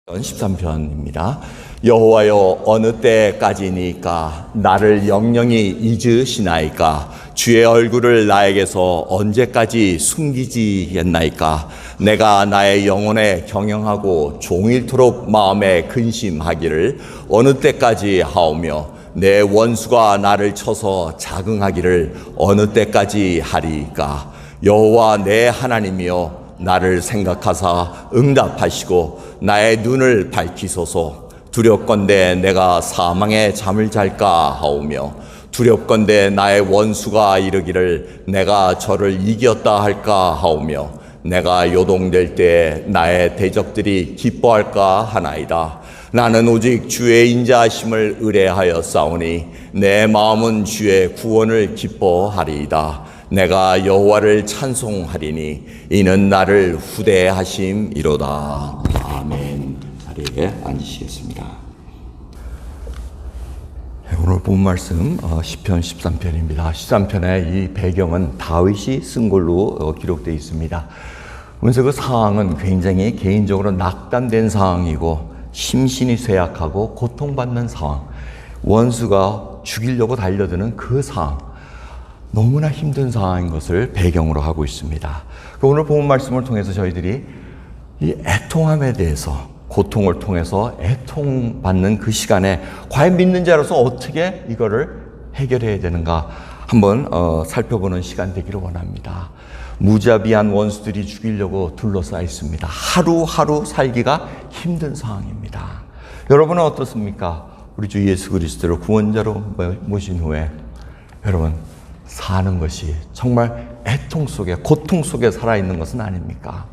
13편입니다. 여호와여, 어느 때까지니까 나를 영영히 잊으시나이까? 주의 얼굴을 나에게서 언제까지 숨기시겠나이까? 내가 나의 영혼에 경영하고 종일토록 마음에 근심하기를 어느 때까지 하오며 내 원수가 나를 쳐서 자긍하기를 어느 때까지 하리이까? 여호와 내 하나님이여, 나를 생각하사 응답하시고 나의 눈을 밝히소서. 두렵건대 내가 사망의 잠을 잘까 하오며 두렵건대 나의 원수가 이르기를 내가 저를 이겼다 할까 하오며 내가 요동될 때 나의 대적들이 기뻐할까 하나이다. 나는 오직 주의 인자하심을 의뢰하였사오니 내 마음은 주의 구원을 기뻐하리이다. 내가 여호와를 찬송하리니 이는 나를 후대하심이로다. 아멘. 자리에 앉으시겠습니다. 오늘 본 말씀 시편 13편입니다. 13편의 이 배경은 다윗이 쓴 걸로 기록되어 있습니다. 그래서 그 상황은 굉장히 개인적으로 낙담된 상황이고 심신이 쇠약하고 고통받는 상황, 원수가 죽이려고 달려드는 그 상황, 너무나 힘든 상황인 것을 배경으로 하고 있습니다. 오늘 본 말씀을 통해서 저희들이 이 애통함에 대해서, 고통을 통해서 애통받는 그 시간에 과연 믿는 자로서 어떻게 이거를 해결해야 되는가 한번 살펴보는 시간 되기를 원합니다. 무자비한 원수들이 죽이려고 둘러싸여 있습니다. 하루하루 살기가 힘든 상황입니다. 여러분은 어떻습니까? 우리 주 예수 그리스도를 구원자로 모신 후에 여러분 사는 것이 정말 애통 속에, 고통 속에 살아있는 것은 아닙니까?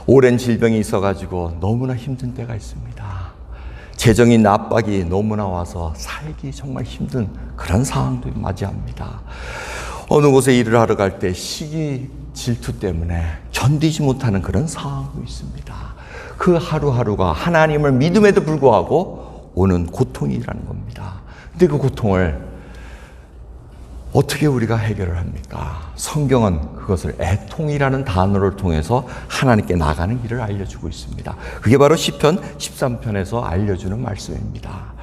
오랜 질병이 있어가지고 너무나 힘든 때가 있습니다. 재정인 압박이 너무나 와서 살기 정말 힘든 그런 상황도 맞이합니다. 어느 곳에 일을 하러 갈 때 시기 질투 때문에 견디지 못하는 그런 상황도 있습니다. 그 하루하루가 하나님을 믿음에도 불구하고 오는 고통이라는 겁니다. 근데 그 고통을 어떻게 우리가 해결을 합니까? 성경은 그것을 애통이라는 단어를 통해서 하나님께 나가는 길을 알려주고 있습니다. 그게 바로 시편 13편에서 알려주는 말씀입니다.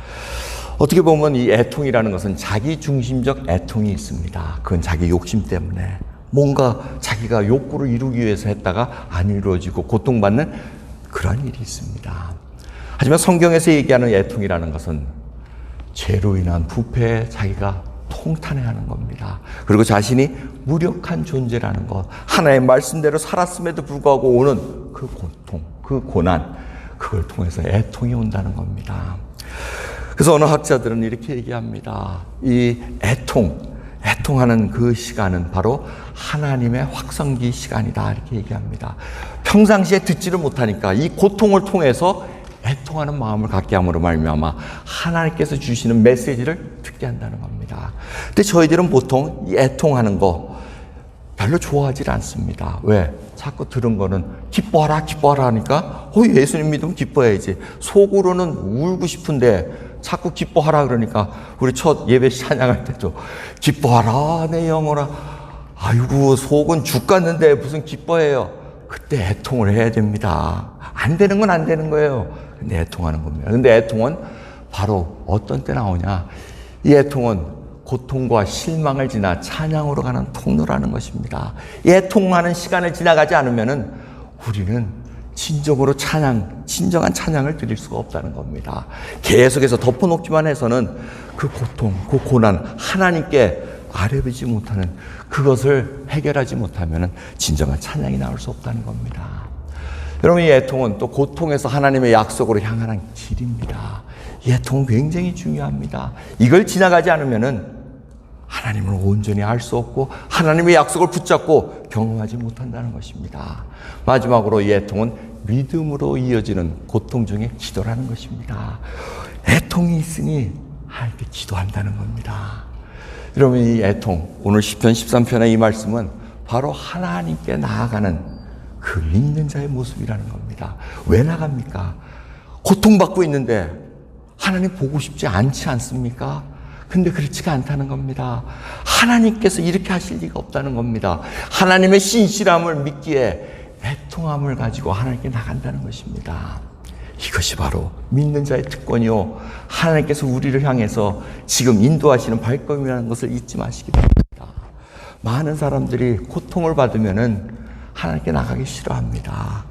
어떻게 보면 이 애통이라는 것은 자기 중심적 애통이 있습니다. 그건 자기 욕심 때문에 뭔가 자기가 욕구를 이루기 위해서 했다가 안 이루어지고 고통받는 그런 일이 있습니다. 하지만 성경에서 얘기하는 애통이라는 것은 죄로 인한 부패에 자기가 통탄해하는 겁니다. 그리고 자신이 무력한 존재라는 것, 하나의 말씀대로 살았음에도 불구하고 오는 그 고통, 그 고난, 그걸 통해서 애통이 온다는 겁니다. 그래서 어느 학자들은 이렇게 얘기합니다. 이 애통하는 그 시간은 바로 하나님의 확성기 시간이다, 이렇게 얘기합니다. 평상시에 듣지를 못하니까 이 고통을 통해서 애통하는 마음을 갖게 함으로 말미암아 하나님께서 주시는 메시지를 듣게 한다는 겁니다. 근데 저희들은 보통 이 애통하는 거 별로 좋아하지 않습니다. 왜? 자꾸 들은 거는 기뻐하라 하니까 예수님 믿으면 기뻐해야지. 속으로는 울고 싶은데 자꾸 기뻐하라 그러니까 우리 첫 예배 찬양할 때도 기뻐하라 내 영혼아. 아이고 속은 죽 같는데 무슨 기뻐해요. 그때 애통을 해야 됩니다. 안 되는 건 안 되는 거예요. 근데 애통하는 겁니다. 근데 애통은 바로 어떤 때 나오냐? 이 애통은 고통과 실망을 지나 찬양으로 가는 통로라는 것입니다. 이 애통하는 시간을 지나가지 않으면은 우리는 진정한 찬양을 드릴 수가 없다는 겁니다. 계속해서 덮어놓기만 해서는 그 고통, 그 고난, 하나님께 아뢰지 못하는 그것을 해결하지 못하면은 진정한 찬양이 나올 수 없다는 겁니다. 여러분, 이 애통은 또 고통에서 하나님의 약속으로 향하는 길입니다. 이 애통은 굉장히 중요합니다. 이걸 지나가지 않으면은 하나님을 온전히 알 수 없고 하나님의 약속을 붙잡고 경험하지 못한다는 것입니다. 마지막으로 이 애통은 믿음으로 이어지는 고통 중에 기도라는 것입니다. 애통이 있으니 하나님께 기도한다는 겁니다. 여러분, 이 애통, 오늘 시편 13편의 이 말씀은 바로 하나님께 나아가는 그 믿는 자의 모습이라는 겁니다. 왜 나갑니까? 고통받고 있는데 하나님 보고 싶지 않지 않습니까? 근데 그렇지가 않다는 겁니다. 하나님께서 이렇게 하실 리가 없다는 겁니다. 하나님의 신실함을 믿기에 애통함을 가지고 하나님께 나간다는 것입니다. 이것이 바로 믿는 자의 특권이요, 하나님께서 우리를 향해서 지금 인도하시는 발걸음이라는 것을 잊지 마시기 바랍니다. 많은 사람들이 고통을 받으면은 하나님께 나가기 싫어합니다.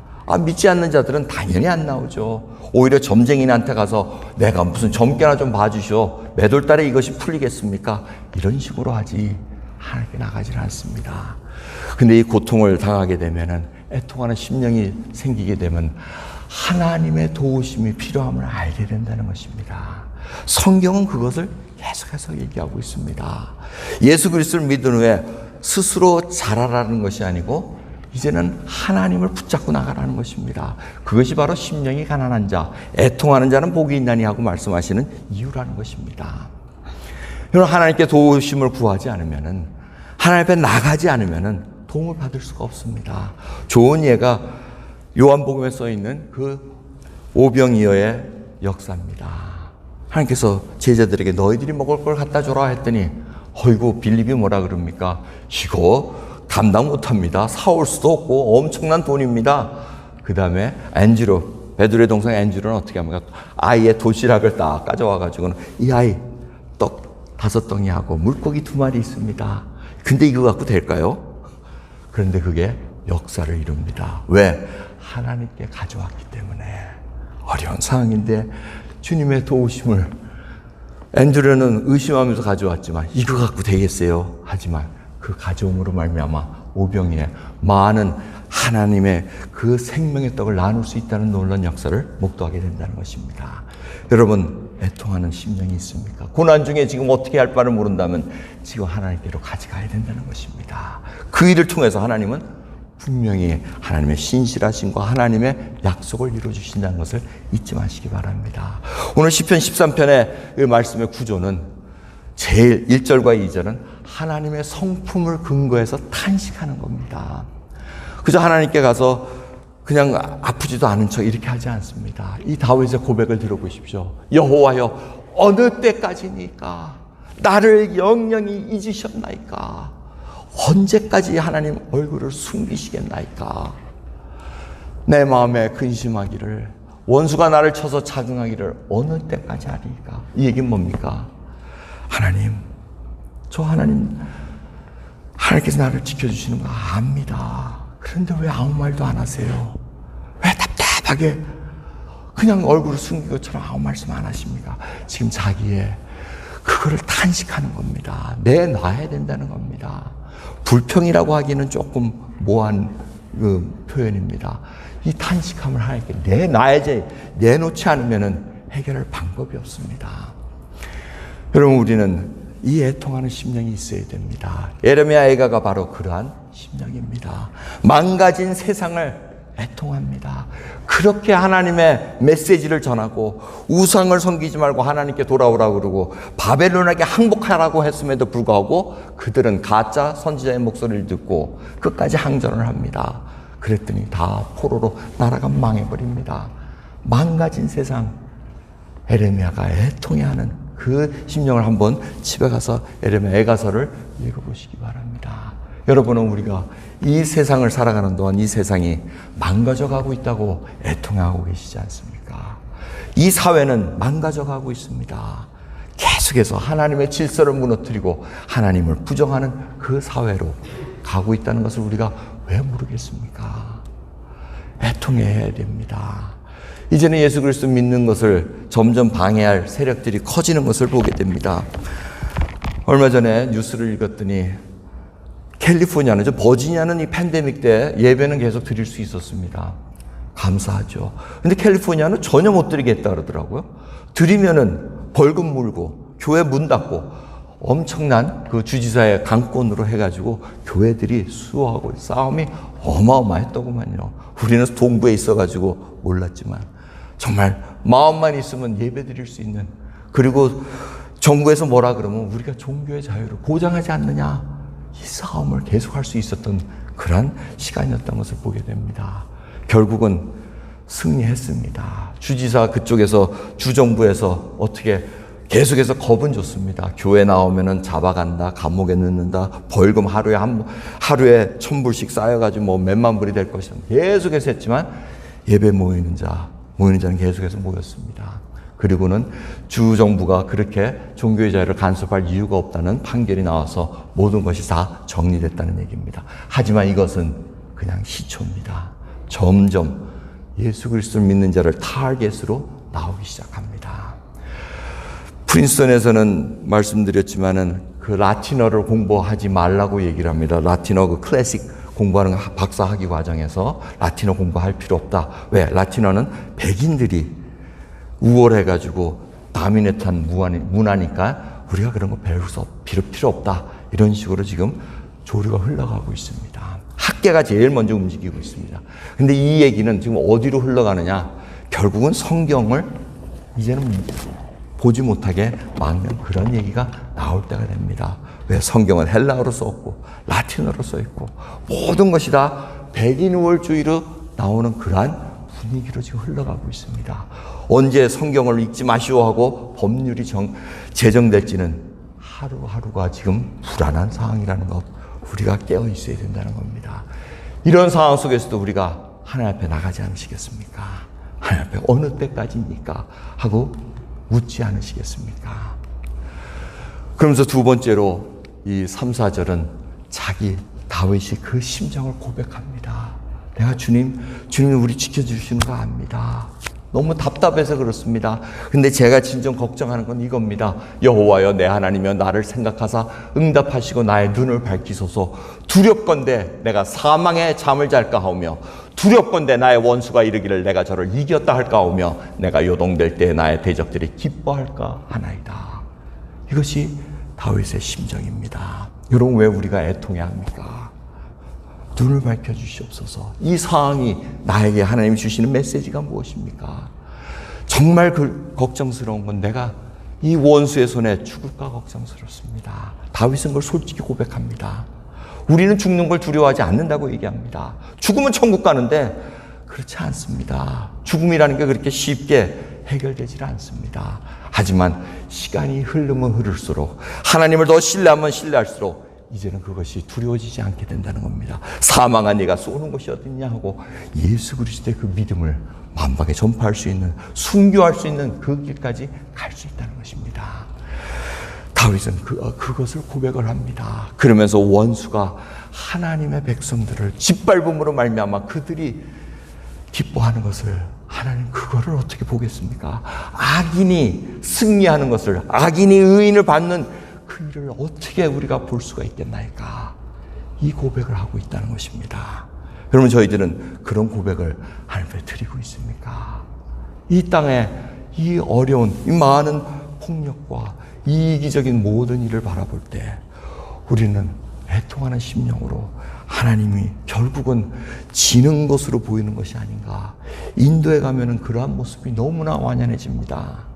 믿지 않는 자들은 당연히 안 나오죠. 오히려 점쟁이한테 가서 내가 무슨 점괘나 좀 봐주시오, 매돌달에 이것이 풀리겠습니까? 이런 식으로 하지 하나님께 나가질 않습니다. 근데 이 고통을 당하게 되면은, 애통하는 심령이 생기게 되면 하나님의 도우심이 필요함을 알게 된다는 것입니다. 성경은 그것을 계속해서 얘기하고 있습니다. 예수 그리스도를 믿은 후에 스스로 자라라는 것이 아니고 이제는 하나님을 붙잡고 나가라는 것입니다. 그것이 바로 심령이 가난한 자, 애통하는 자는 복이 있나니 하고 말씀하시는 이유라는 것입니다. 여러분, 하나님께 도우심을 구하지 않으면은, 하나님 앞에 나가지 않으면은 도움을 받을 수가 없습니다. 좋은 예가 요한복음에 써 있는 그 오병이어의 역사입니다. 하나님께서 제자들에게 너희들이 먹을 걸 갖다 줘라 했더니, 어이구, 빌립이 뭐라 그럽니까? 이거 감당 못합니다. 사올 수도 없고 엄청난 돈입니다. 그 다음에 앤드류, 베드로의 동생 앤드류는 어떻게 합니까? 아이의 도시락을 딱 가져와가지고는, 이 아이 떡 5덩이 하고 물고기 2마리 있습니다. 근데 이거 갖고 될까요? 그런데 그게 역사를 이룹니다. 왜? 하나님께 가져왔기 때문에. 어려운 상황인데 주님의 도우심을, 앤드류는 의심하면서 가져왔지만 이거 갖고 되겠어요? 하지만 그 가져옴으로 말미암아 오병이에 많은 하나님의 그 생명의 떡을 나눌 수 있다는 놀라운 역사를 목도하게 된다는 것입니다. 여러분, 애통하는 심령이 있습니까? 고난 중에 지금 어떻게 할 바를 모른다면 지금 하나님께로 가져가야 된다는 것입니다. 그 일을 통해서 하나님은 분명히 하나님의 신실하심과 하나님의 약속을 이루어주신다는 것을 잊지 마시기 바랍니다. 오늘 시편 13편의 그 말씀의 구조는 제일 1절과 2절은 하나님의 성품을 근거해서 탄식하는 겁니다. 그저 하나님께 가서 그냥 아프지도 않은 척 이렇게 하지 않습니다. 이 다윗의 고백을 들어보십시오. 여호와여, 어느 때까지니까 나를 영영히 잊으셨나이까? 언제까지 하나님 얼굴을 숨기시겠나이까? 내 마음에 근심하기를, 원수가 나를 쳐서 자긍하기를 어느 때까지 하리까? 이 얘기는 뭡니까? 하나님, 저 하나님께서 나를 지켜주시는 거 압니다. 그런데 왜 아무 말도 안 하세요? 왜 답답하게 그냥 얼굴을 숨긴 것처럼 아무 말씀 안 하십니까? 지금 자기의 그거를 탄식하는 겁니다. 내놔야 된다는 겁니다. 불평이라고 하기는 조금 모호한 그 표현입니다. 이 탄식함을 하나님께 내놔야지, 내놓지 않으면 해결할 방법이 없습니다. 여러분, 우리는 이 애통하는 심령이 있어야 됩니다. 예레미야 애가가 바로 그러한 심령입니다. 망가진 세상을 애통합니다. 그렇게 하나님의 메시지를 전하고 우상을 섬기지 말고 하나님께 돌아오라고 그러고 바벨론에게 항복하라고 했음에도 불구하고 그들은 가짜 선지자의 목소리를 듣고 끝까지 항전을 합니다. 그랬더니 다 포로로 나라가 망해버립니다. 망가진 세상, 예레미야가 애통해하는 그 심령을 한번 집에 가서 예레미야 애가서를 읽어보시기 바랍니다. 여러분은 우리가 이 세상을 살아가는 동안 이 세상이 망가져가고 있다고 애통하고 계시지 않습니까? 이 사회는 망가져가고 있습니다. 계속해서 하나님의 질서를 무너뜨리고 하나님을 부정하는 그 사회로 가고 있다는 것을 우리가 왜 모르겠습니까? 애통해야 됩니다. 이제는 예수 그리스도 믿는 것을 점점 방해할 세력들이 커지는 것을 보게 됩니다. 얼마 전에 뉴스를 읽었더니 캘리포니아는, 버지니아는 이 팬데믹 때 예배는 계속 드릴 수 있었습니다. 감사하죠. 근데 캘리포니아는 전혀 못 드리겠다 그러더라고요. 드리면은 벌금 물고 교회 문 닫고 엄청난 그 주지사의 강권으로 해가지고 교회들이 수호하고 싸움이 어마어마했더구만요. 우리는 동부에 있어가지고 몰랐지만 정말 마음만 있으면 예배 드릴 수 있는, 그리고 정부에서 뭐라 그러면 우리가 종교의 자유를 보장하지 않느냐, 이 싸움을 계속할 수 있었던 그런 시간이었던 것을 보게 됩니다. 결국은 승리했습니다. 주지사 그쪽에서, 주정부에서 어떻게 계속해서 겁은 줬습니다. 교회 나오면은 잡아간다, 감옥에 넣는다, 벌금 하루에 1,000불씩 쌓여가지고 뭐 몇만 불이 될 것이다. 계속해서 했지만 예배 모이는 자 모이는 자는 계속해서 모였습니다. 그리고는 주 정부가 그렇게 종교의 자유를 간섭할 이유가 없다는 판결이 나와서 모든 것이 다 정리됐다는 얘기입니다. 하지만 이것은 그냥 시초입니다. 점점 예수 그리스도를 믿는 자를 타겟으로 나오기 시작합니다. 프린스턴에서는 말씀드렸지만은 그 라틴어를 공부하지 말라고 얘기를 합니다. 라틴어 그 클래식 공부하는 박사 학위 과정에서 라틴어 공부할 필요 없다. 왜? 라틴어는 백인들이 우월해가지고 다미네트한 문화니까 우리가 그런 거 배울 필요 없다. 이런 식으로 지금 조류가 흘러가고 있습니다. 학계가 제일 먼저 움직이고 있습니다. 근데 이 얘기는 지금 어디로 흘러가느냐? 결국은 성경을 이제는 보지 못하게 막는 그런 얘기가 나올 때가 됩니다. 왜? 성경은 헬라어로 써있고 라틴어로 써있고 모든 것이 다 백인 우월주의로 나오는 그러한 분위기로 지금 흘러가고 있습니다. 언제 성경을 읽지 마시오 하고 법률이 제정될지는 하루하루가 지금 불안한 상황이라는 것, 우리가 깨어 있어야 된다는 겁니다. 이런 상황 속에서도 우리가 하나님 앞에 나가지 않으시겠습니까? 하나님 앞에 어느 때까지입니까? 하고 묻지 않으시겠습니까? 그러면서 두 번째로 이 3, 4절은 자기 다윗이 그 심정을 고백합니다. 내가 주님 우리 지켜주시는 거 압니다. 너무 답답해서 그렇습니다. 근데 제가 진정 걱정하는 건 이겁니다. 여호와여 내 하나님이여 나를 생각하사 응답하시고 나의 눈을 밝히소서. 두렵건대 내가 사망의 잠을 잘까 하오며 두렵건대 나의 원수가 이르기를 내가 저를 이겼다 할까 하오며 내가 요동될 때 나의 대적들이 기뻐할까 하나이다. 이것이 다윗의 심정입니다. 여러분 왜 우리가 애통해야 합니까? 눈을 밝혀주시옵소서. 이 상황이 나에게 하나님이 주시는 메시지가 무엇입니까? 정말 걱정스러운 건 내가 이 원수의 손에 죽을까 걱정스럽습니다. 다윗은 그걸 솔직히 고백합니다. 우리는 죽는 걸 두려워하지 않는다고 얘기합니다. 죽으면 천국 가는데 그렇지 않습니다. 죽음이라는 게 그렇게 쉽게 해결되지 않습니다. 하지만 시간이 흐르면 흐를수록 하나님을 더 신뢰하면 신뢰할수록 이제는 그것이 두려워지지 않게 된다는 겁니다. 사망한 네가 쏘는 것이 어딨냐 하고 예수 그리스도의 그 믿음을 만방에 전파할 수 있는, 순교할 수 있는 그 길까지 갈 수 있다는 것입니다. 다윗은 그것을 고백을 합니다. 그러면서 원수가 하나님의 백성들을 짓밟음으로 말미암아 그들이 기뻐하는 것을 하나님 그거를 어떻게 보겠습니까? 악인이 승리하는 것을, 악인이 의인을 받는 그 일을 어떻게 우리가 볼 수가 있겠나이까? 이 고백을 하고 있다는 것입니다. 여러분 저희들은 그런 고백을 하나님께 드리고 있습니까? 이 땅에 이 어려운, 이 많은 폭력과 이기적인 모든 일을 바라볼 때 우리는 애통하는 심령으로 하나님이 결국은 지는 것으로 보이는 것이 아닌가. 인도에 가면은 그러한 모습이 너무나 완연해집니다.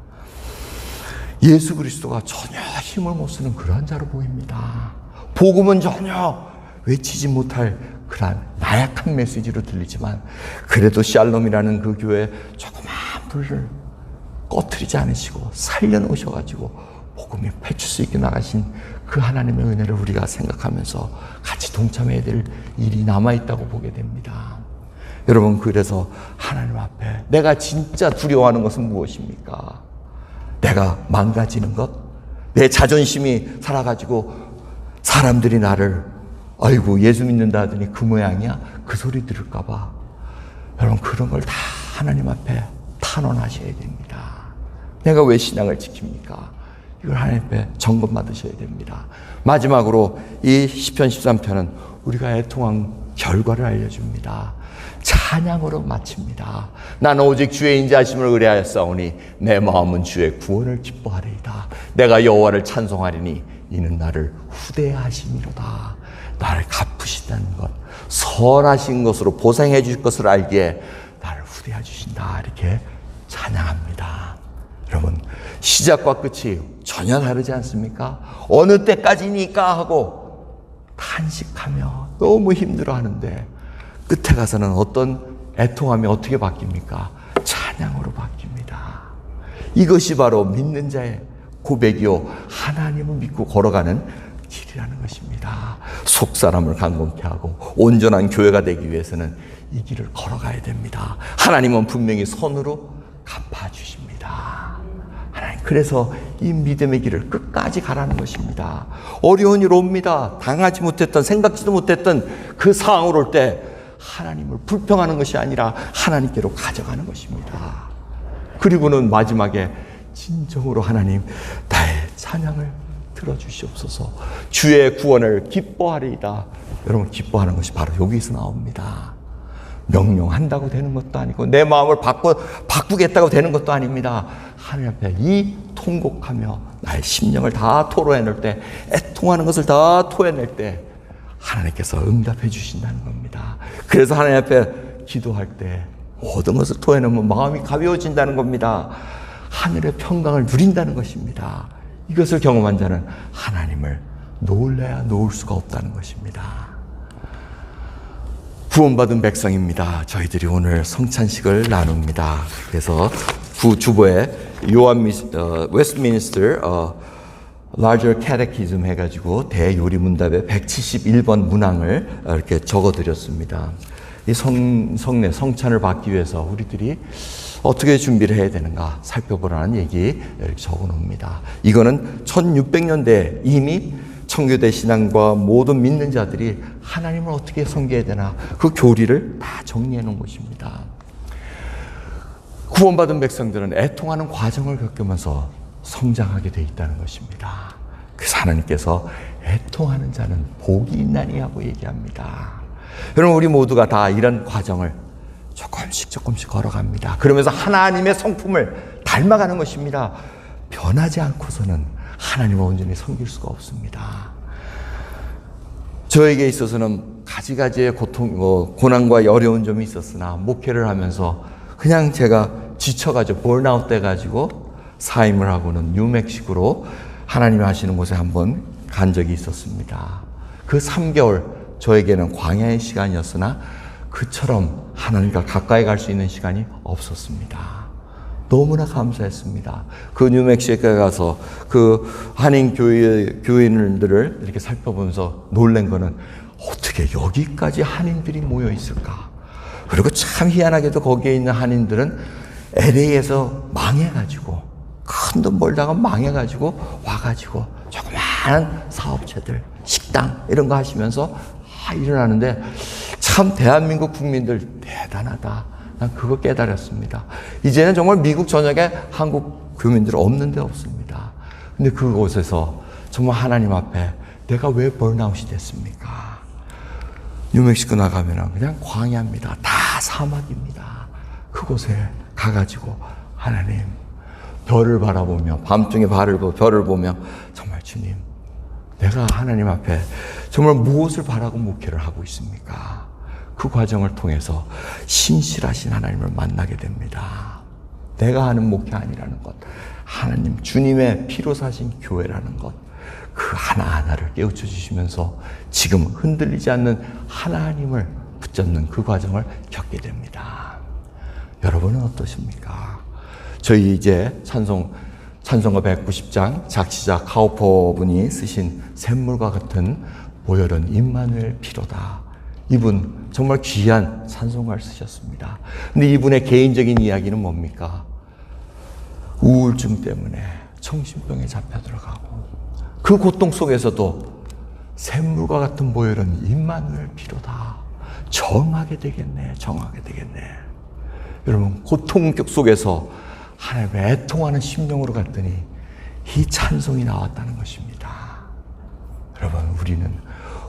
예수 그리스도가 전혀 힘을 못 쓰는 그러한 자로 보입니다. 복음은 전혀 외치지 못할 그러한 나약한 메시지로 들리지만 그래도 샬롬이라는 그 교회 조그만 불을 꺼트리지 않으시고 살려놓으셔가지고 복음이 펼칠 수 있게 나가신 그 하나님의 은혜를 우리가 생각하면서 같이 동참해야 될 일이 남아있다고 보게 됩니다. 여러분 그래서 하나님 앞에 내가 진짜 두려워하는 것은 무엇입니까? 내가 망가지는 것? 내 자존심이 살아가지고 사람들이 나를 아이고 예수 믿는다 하더니 그 모양이야? 그 소리 들을까 봐. 여러분 그런 걸 다 하나님 앞에 탄원하셔야 됩니다. 내가 왜 신앙을 지킵니까? 이걸 하나님 앞에 점검 받으셔야 됩니다. 마지막으로 이 시편 13편은 우리가 애통한 결과를 알려줍니다. 찬양으로 마칩니다. 나는 오직 주의 인자하심을 의뢰하였사오니 내 마음은 주의 구원을 기뻐하리이다. 내가 여호와를 찬송하리니 이는 나를 후대하심이로다. 나를 갚으시다는 것, 선하신 것으로 보상해 주실 것을 알기에 나를 후대해 주신다. 이렇게 찬양합니다. 여러분 시작과 끝이 전혀 다르지 않습니까? 어느 때까지니까 하고 탄식하며 너무 힘들어하는데 끝에 가서는 어떤 애통함이 어떻게 바뀝니까? 찬양으로 바뀝니다. 이것이 바로 믿는 자의 고백이요 하나님을 믿고 걸어가는 길이라는 것입니다. 속사람을 강건케 하고 온전한 교회가 되기 위해서는 이 길을 걸어가야 됩니다. 하나님은 분명히 선으로 갚아주십니다. 하나님, 그래서 이 믿음의 길을 끝까지 가라는 것입니다. 어려운 일 옵니다. 당하지 못했던, 생각지도 못했던 그 상황으로 올 때 하나님을 불평하는 것이 아니라 하나님께로 가져가는 것입니다. 그리고는 마지막에 진정으로 하나님, 나의 찬양을 들어주시옵소서. 주의 구원을 기뻐하리이다. 여러분, 기뻐하는 것이 바로 여기서 나옵니다. 명령한다고 되는 것도 아니고 내 마음을 바꾸겠다고 되는 것도 아닙니다. 하나님 앞에 이 통곡하며 나의 심령을 다 토로해낼 때, 애통하는 것을 다 토해낼 때 하나님께서 응답해 주신다는 겁니다. 그래서 하나님 앞에 기도할 때 모든 것을 토해내면 마음이 가벼워진다는 겁니다. 하늘의 평강을 누린다는 것입니다. 이것을 경험한 자는 하나님을 놓을래야 놓을 수가 없다는 것입니다. 구원받은 백성입니다. 저희들이 오늘 성찬식을 나눕니다. 그래서 주보에 웨스트민스터 Larger Catechism 해가지고 대요리문답에 171번 문항을 이렇게 적어드렸습니다. 이 성찬을 받기 위해서 우리들이 어떻게 준비를 해야 되는가 살펴보라는 얘기 이렇게 적어놓습니다. 이거는 1600년대 이미 청교대 신앙과 모든 믿는 자들이 하나님을 어떻게 섬겨야 되나 그 교리를 다 정리해 놓은 것입니다. 구원받은 백성들은 애통하는 과정을 겪으면서 성장하게 돼 있다는 것입니다. 그래서 하나님께서 애통하는 자는 복이 있나니 하고 얘기합니다. 여러분, 우리 모두가 다 이런 과정을 조금씩 걸어갑니다. 그러면서 하나님의 성품을 닮아가는 것입니다. 변하지 않고서는 하나님을 온전히 섬길 수가 없습니다. 저에게 있어서는 가지가지의 고난과 어려운 점이 있었으나 목회를 하면서 그냥 제가 지쳐가지고 번아웃 돼가지고 사임을 하고는 뉴멕시코로 하나님이 하시는 곳에 한번 간 적이 있었습니다. 그 3개월 저에게는 광야의 시간이었으나 그처럼 하나님과 가까이 갈 수 있는 시간이 없었습니다. 너무나 감사했습니다. 그 뉴멕시코에 가서 그 한인 교인들을 이렇게 살펴보면서 놀란 거는 어떻게 여기까지 한인들이 모여 있을까? 그리고 참 희한하게도 거기에 있는 한인들은 LA에서 망해가지고 큰 돈 벌다가 망해가지고 와가지고 조그마한 사업체들, 식당 이런 거 하시면서 일어나는데 참 대한민국 국민들 대단하다. 난 그거 깨달았습니다. 이제는 정말 미국 전역에 한국 교민들 없는 데 없습니다. 근데 그곳에서 정말 하나님 앞에 내가 왜 번아웃이 됐습니까? 뉴멕시코 나가면 그냥 광야입니다. 다 사막입니다. 그곳에 가가지고 하나님 별을 바라보며 밤중에 별을 보며 정말 주님, 내가 하나님 앞에 정말 무엇을 바라고 목회를 하고 있습니까? 그 과정을 통해서 신실하신 하나님을 만나게 됩니다. 내가 하는 목회 아니라는 것, 하나님 주님의 피로 사신 교회라는 것, 그 하나하나를 깨우쳐 주시면서 지금 흔들리지 않는 하나님을 붙잡는 그 과정을 겪게 됩니다. 여러분은 어떠십니까? 저희 이제 찬송가 190장 작시자 카우퍼 분이 쓰신 샘물과 같은 보혈은 임마누엘 피로다. 이분 정말 귀한 찬송가를 쓰셨습니다. 근데 이분의 개인적인 이야기는 뭡니까? 우울증 때문에 정신병에 잡혀 들어가고 그 고통 속에서도 샘물과 같은 보혈은 임마누엘 피로다. 정하게 되겠네. 여러분, 고통 속에서 하나님의 애통하는 심령으로 갔더니 이 찬송이 나왔다는 것입니다. 여러분, 우리는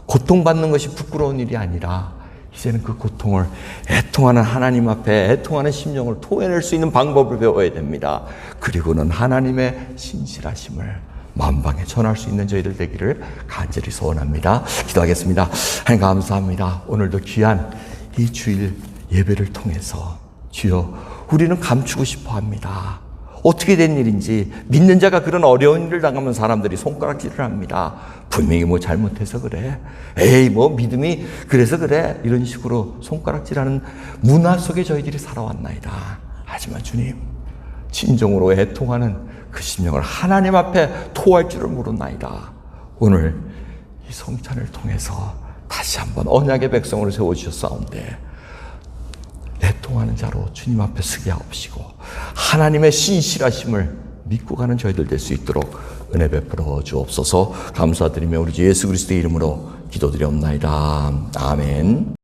고통받는 것이 부끄러운 일이 아니라 이제는 그 고통을 애통하는 하나님 앞에 애통하는 심령을 토해낼 수 있는 방법을 배워야 됩니다. 그리고는 하나님의 신실하심을 만방에 전할 수 있는 저희들 되기를 간절히 소원합니다. 기도하겠습니다. 하나님 감사합니다. 오늘도 귀한 이 주일 예배를 통해서 주여, 우리는 감추고 싶어 합니다. 어떻게 된 일인지. 믿는 자가 그런 어려운 일을 당하면 사람들이 손가락질을 합니다. 분명히 뭐 잘못해서 그래. 에이, 뭐 믿음이 그래서 그래. 이런 식으로 손가락질하는 문화 속에 저희들이 살아왔나이다. 하지만 주님, 진정으로 애통하는 그 심령을 하나님 앞에 토할 줄을 모르나이다. 오늘 이 성찬을 통해서 다시 한번 언약의 백성으로 세워주셨사온데 애통하는 자로 주님 앞에 서게 하옵시고 하나님의 신실하심을 믿고 가는 저희들 될 수 있도록 은혜 베풀어 주옵소서. 감사드리며 우리 주 예수 그리스도의 이름으로 기도드리옵나이다. 아멘.